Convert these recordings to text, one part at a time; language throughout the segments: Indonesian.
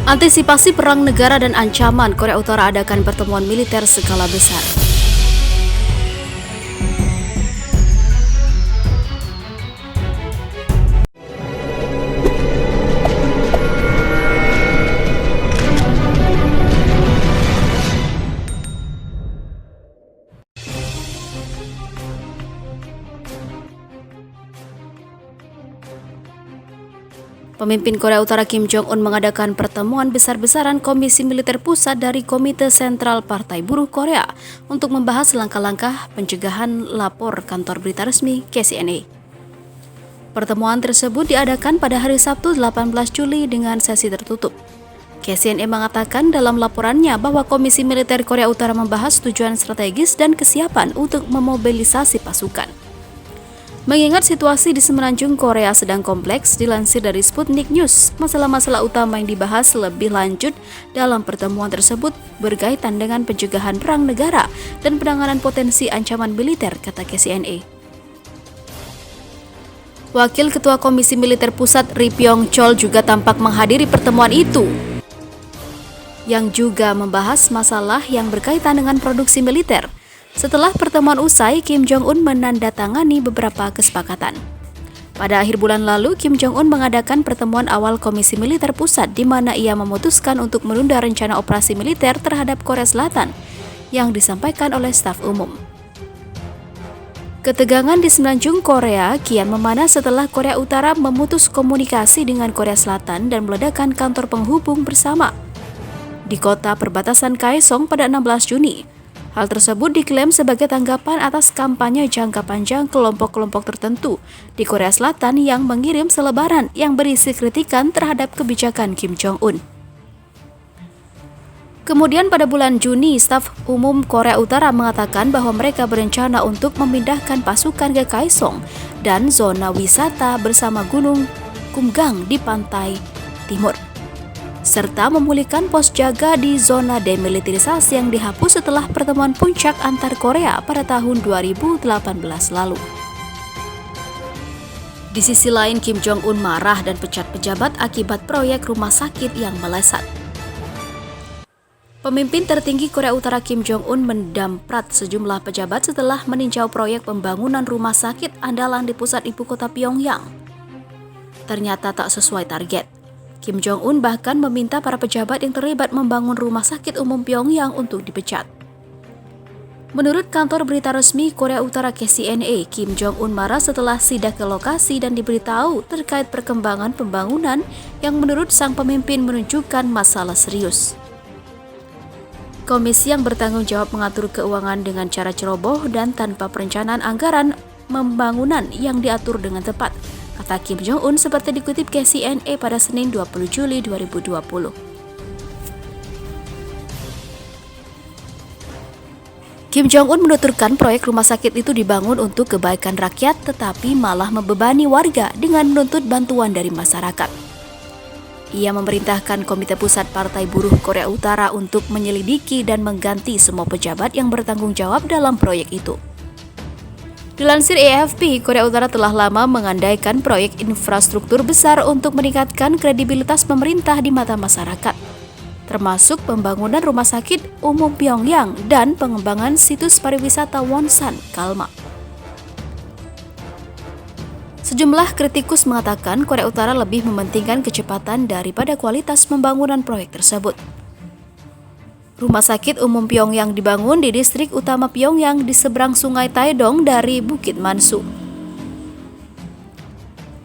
Antisipasi perang negara dan ancaman, Korea Utara adakan pertemuan militer skala besar. Pemimpin Korea Utara Kim Jong-un mengadakan pertemuan besar-besaran Komisi Militer Pusat dari Komite Sentral Partai Buruh Korea untuk membahas langkah-langkah pencegahan, lapor kantor berita resmi KCNA. Pertemuan tersebut diadakan pada hari Sabtu 18 Juli dengan sesi tertutup. KCNA mengatakan dalam laporannya bahwa Komisi Militer Korea Utara membahas tujuan strategis dan kesiapan untuk memobilisasi pasukan. Mengingat situasi di semenanjung Korea sedang kompleks, dilansir dari Sputnik News, masalah-masalah utama yang dibahas lebih lanjut dalam pertemuan tersebut berkaitan dengan pencegahan perang negara dan penanganan potensi ancaman militer, kata KCNA. Wakil Ketua Komisi Militer Pusat Ri Pyong Chol juga tampak menghadiri pertemuan itu, yang juga membahas masalah yang berkaitan dengan produksi militer. Setelah pertemuan usai, Kim Jong-un menandatangani beberapa kesepakatan. Pada akhir bulan lalu, Kim Jong-un mengadakan pertemuan awal Komisi Militer Pusat di mana ia memutuskan untuk menunda rencana operasi militer terhadap Korea Selatan yang disampaikan oleh staf umum. Ketegangan di semenanjung Korea kian memanas setelah Korea Utara memutus komunikasi dengan Korea Selatan dan meledakkan kantor penghubung bersama di kota perbatasan Kaesong pada 16 Juni. Hal tersebut diklaim sebagai tanggapan atas kampanye jangka panjang kelompok-kelompok tertentu di Korea Selatan yang mengirim selebaran yang berisi kritikan terhadap kebijakan Kim Jong-un. Kemudian pada bulan Juni, staf umum Korea Utara mengatakan bahwa mereka berencana untuk memindahkan pasukan ke Kaesong dan zona wisata bersama Gunung Kumgang di pantai timur, serta memulihkan pos jaga di zona demilitarisasi yang dihapus setelah pertemuan puncak antar Korea pada tahun 2018 lalu. Di sisi lain, Kim Jong-un marah dan pecat pejabat akibat proyek rumah sakit yang melesat. Pemimpin tertinggi Korea Utara Kim Jong-un mendamprat sejumlah pejabat setelah meninjau proyek pembangunan rumah sakit andalan di pusat ibu kota Pyongyang. Ternyata tak sesuai target. Kim Jong-un bahkan meminta para pejabat yang terlibat membangun rumah sakit umum Pyongyang untuk dipecat. Menurut kantor berita resmi Korea Utara KCNA, Kim Jong-un marah setelah sidak ke lokasi dan diberitahu terkait perkembangan pembangunan yang menurut sang pemimpin menunjukkan masalah serius. Komisi yang bertanggung jawab mengatur keuangan dengan cara ceroboh dan tanpa perencanaan anggaran pembangunan yang diatur dengan tepat, kata Kim Jong-un seperti dikutip KCNA pada Senin 20 Juli 2020. Kim Jong-un menuturkan proyek rumah sakit itu dibangun untuk kebaikan rakyat tetapi malah membebani warga dengan menuntut bantuan dari masyarakat. Ia memerintahkan Komite Pusat Partai Buruh Korea Utara untuk menyelidiki dan mengganti semua pejabat yang bertanggung jawab dalam proyek itu. Dilansir AFP, Korea Utara telah lama mengandaikan proyek infrastruktur besar untuk meningkatkan kredibilitas pemerintah di mata masyarakat, termasuk pembangunan rumah sakit umum Pyongyang dan pengembangan situs pariwisata Wonsan, Kalma. Sejumlah kritikus mengatakan Korea Utara lebih mementingkan kecepatan daripada kualitas pembangunan proyek tersebut. Rumah sakit umum Pyongyang dibangun di distrik utama Pyongyang di seberang sungai Taedong dari Bukit Mansu.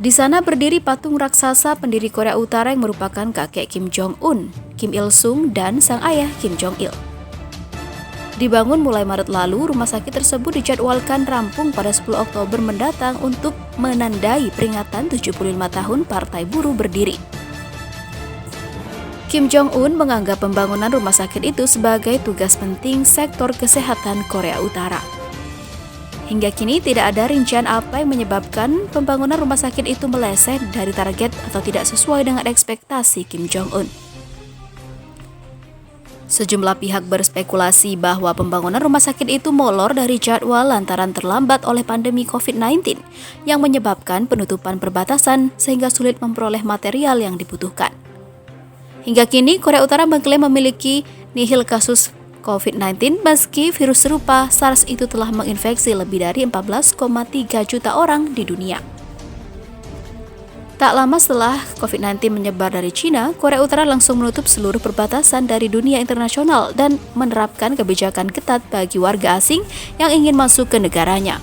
Di sana berdiri patung raksasa pendiri Korea Utara yang merupakan kakek Kim Jong-un, Kim Il-sung, dan sang ayah Kim Jong-il. Dibangun mulai Maret lalu, rumah sakit tersebut dijadwalkan rampung pada 10 Oktober mendatang untuk menandai peringatan 75 tahun Partai Buruh berdiri. Kim Jong-un menganggap pembangunan rumah sakit itu sebagai tugas penting sektor kesehatan Korea Utara. Hingga kini tidak ada rincian apa yang menyebabkan pembangunan rumah sakit itu meleset dari target atau tidak sesuai dengan ekspektasi Kim Jong-un. Sejumlah pihak berspekulasi bahwa pembangunan rumah sakit itu molor dari jadwal lantaran terlambat oleh pandemi COVID-19 yang menyebabkan penutupan perbatasan sehingga sulit memperoleh material yang dibutuhkan. Hingga kini, Korea Utara mengklaim memiliki nihil kasus COVID-19 meski virus serupa SARS itu telah menginfeksi lebih dari 14,3 juta orang di dunia. Tak lama setelah COVID-19 menyebar dari China, Korea Utara langsung menutup seluruh perbatasan dari dunia internasional dan menerapkan kebijakan ketat bagi warga asing yang ingin masuk ke negaranya.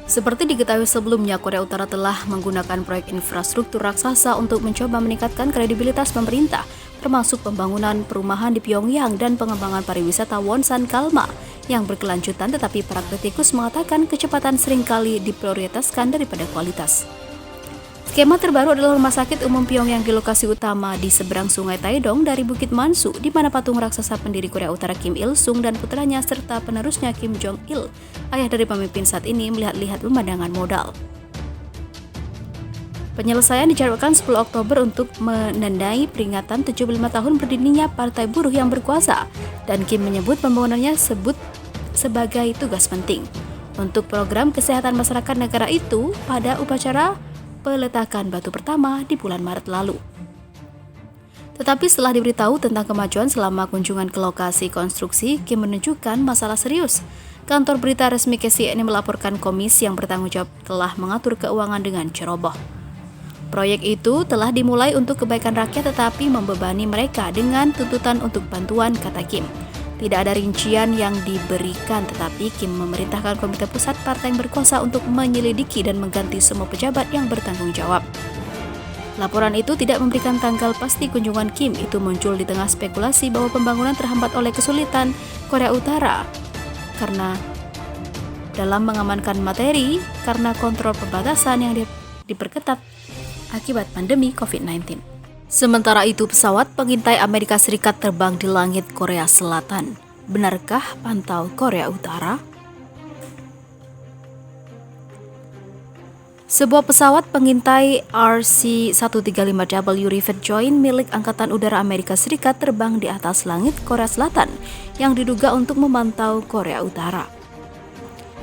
Seperti diketahui sebelumnya, Korea Utara telah menggunakan proyek infrastruktur raksasa untuk mencoba meningkatkan kredibilitas pemerintah, termasuk pembangunan perumahan di Pyongyang dan pengembangan pariwisata Wonsan Kalma yang berkelanjutan, tetapi para kritikus mengatakan kecepatan seringkali diprioritaskan daripada kualitas. Skema terbaru adalah Rumah Sakit Umum Pyongyang di lokasi utama di seberang Sungai Taedong dari Bukit Mansu, di mana patung raksasa pendiri Korea Utara Kim Il-sung dan putranya serta penerusnya Kim Jong-il, ayah dari pemimpin saat ini, melihat-lihat pemandangan modal. Penyelesaian dijadwalkan 10 Oktober untuk menandai peringatan 75 tahun berdirinya Partai Buruh yang berkuasa, dan Kim menyebut pembangunannya sebagai tugas penting untuk program kesehatan masyarakat negara itu pada upacara peletakan batu pertama di bulan Maret lalu. Tetapi setelah diberitahu tentang kemajuan selama kunjungan ke lokasi konstruksi, Kim menunjukkan masalah serius. Kantor berita resmi KCNA melaporkan komisi yang bertanggung jawab telah mengatur keuangan dengan ceroboh. Proyek itu telah dimulai untuk kebaikan rakyat tetapi membebani mereka dengan tuntutan untuk bantuan, kata Kim. Tidak ada rincian yang diberikan, tetapi Kim memerintahkan Komite Pusat Partai yang berkuasa untuk menyelidiki dan mengganti semua pejabat yang bertanggung jawab. Laporan itu tidak memberikan tanggal pasti kunjungan Kim. Itu muncul di tengah spekulasi bahwa pembangunan terhambat oleh kesulitan Korea Utara karena dalam mengamankan materi karena kontrol perbatasan yang diperketat akibat pandemi COVID-19. Sementara itu, pesawat pengintai Amerika Serikat terbang di langit Korea Selatan. Benarkah pantau Korea Utara? Sebuah pesawat pengintai RC-135W Rivet Joint milik Angkatan Udara Amerika Serikat terbang di atas langit Korea Selatan yang diduga untuk memantau Korea Utara.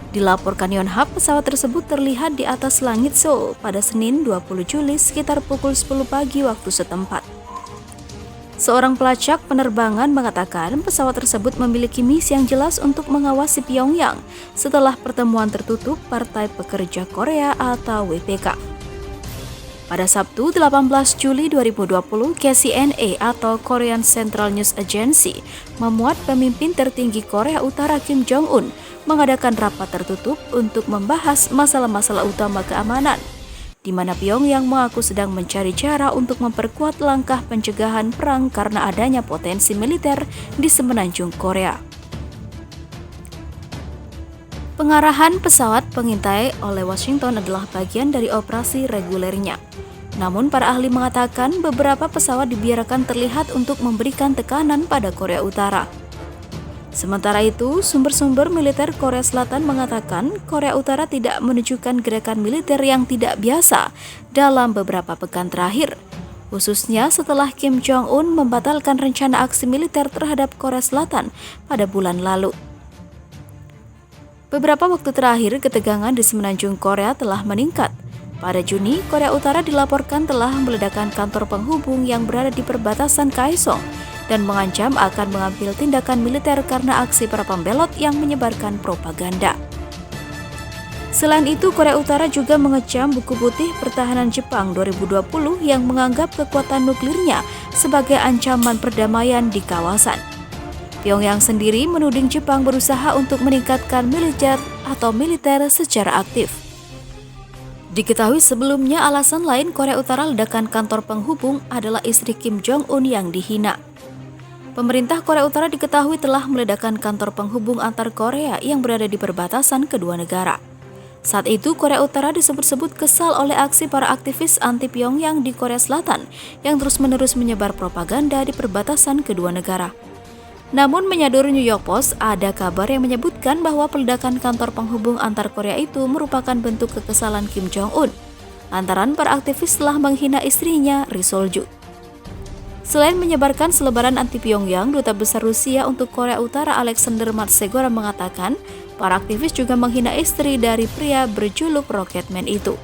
Dilaporkan Yonhap, pesawat tersebut terlihat di atas langit Seoul pada Senin 20 Juli sekitar pukul 10 pagi waktu setempat. Seorang pelacak penerbangan mengatakan pesawat tersebut memiliki misi yang jelas untuk mengawasi Pyongyang setelah pertemuan tertutup Partai Pekerja Korea atau WPK. Pada Sabtu 18 Juli 2020, KCNA atau Korean Central News Agency memuat pemimpin tertinggi Korea Utara Kim Jong-un mengadakan rapat tertutup untuk membahas masalah-masalah utama keamanan, di mana Pyongyang mengaku sedang mencari cara untuk memperkuat langkah pencegahan perang karena adanya potensi militer di semenanjung Korea. Pengarahan pesawat pengintai oleh Washington adalah bagian dari operasi regulernya. Namun para ahli mengatakan beberapa pesawat dibiarkan terlihat untuk memberikan tekanan pada Korea Utara. Sementara itu, sumber-sumber militer Korea Selatan mengatakan Korea Utara tidak menunjukkan gerakan militer yang tidak biasa dalam beberapa pekan terakhir, khususnya setelah Kim Jong-un membatalkan rencana aksi militer terhadap Korea Selatan pada bulan lalu. Beberapa waktu terakhir, ketegangan di semenanjung Korea telah meningkat. Pada Juni, Korea Utara dilaporkan telah meledakkan kantor penghubung yang berada di perbatasan Kaesong dan mengancam akan mengambil tindakan militer karena aksi para pembelot yang menyebarkan propaganda. Selain itu, Korea Utara juga mengecam buku putih pertahanan Jepang 2020 yang menganggap kekuatan nuklirnya sebagai ancaman perdamaian di kawasan. Pyongyang sendiri menuding Jepang berusaha untuk meningkatkan militer secara aktif. Diketahui sebelumnya alasan lain Korea Utara ledakan kantor penghubung adalah istri Kim Jong-un yang dihina. Pemerintah Korea Utara diketahui telah meledakkan kantor penghubung antar Korea yang berada di perbatasan kedua negara. Saat itu, Korea Utara disebut-sebut kesal oleh aksi para aktivis anti Pyongyang di Korea Selatan yang terus-menerus menyebar propaganda di perbatasan kedua negara. Namun, menyadur New York Post, ada kabar yang menyebutkan bahwa peledakan kantor penghubung antar Korea itu merupakan bentuk kekesalan Kim Jong-un lantaran para aktivis telah menghina istrinya, Ri Sol-ju. Selain menyebarkan selebaran anti Pyongyang, Duta Besar Rusia untuk Korea Utara Alexander Matsegora mengatakan para aktivis juga menghina istri dari pria berjuluk Rocketman itu.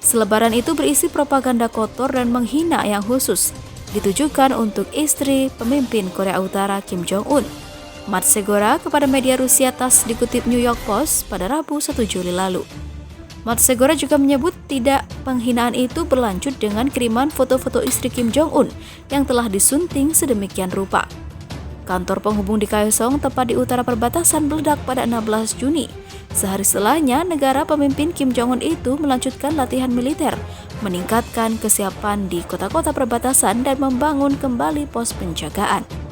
Selebaran itu berisi propaganda kotor dan menghina yang khusus. ditujukan untuk istri pemimpin Korea Utara Kim Jong-un. Matsegora kepada media Rusia TASS dikutip New York Post pada Rabu 1 Juli lalu. Matsegora juga menyebut tidak penghinaan itu berlanjut dengan kiriman foto-foto istri Kim Jong-un yang telah disunting sedemikian rupa. Kantor penghubung di Kaesong, tepat di utara perbatasan, meledak pada 16 Juni. Sehari setelahnya, negara pemimpin Kim Jong-un itu melanjutkan latihan militer, meningkatkan kesiapan di kota-kota perbatasan dan membangun kembali pos penjagaan.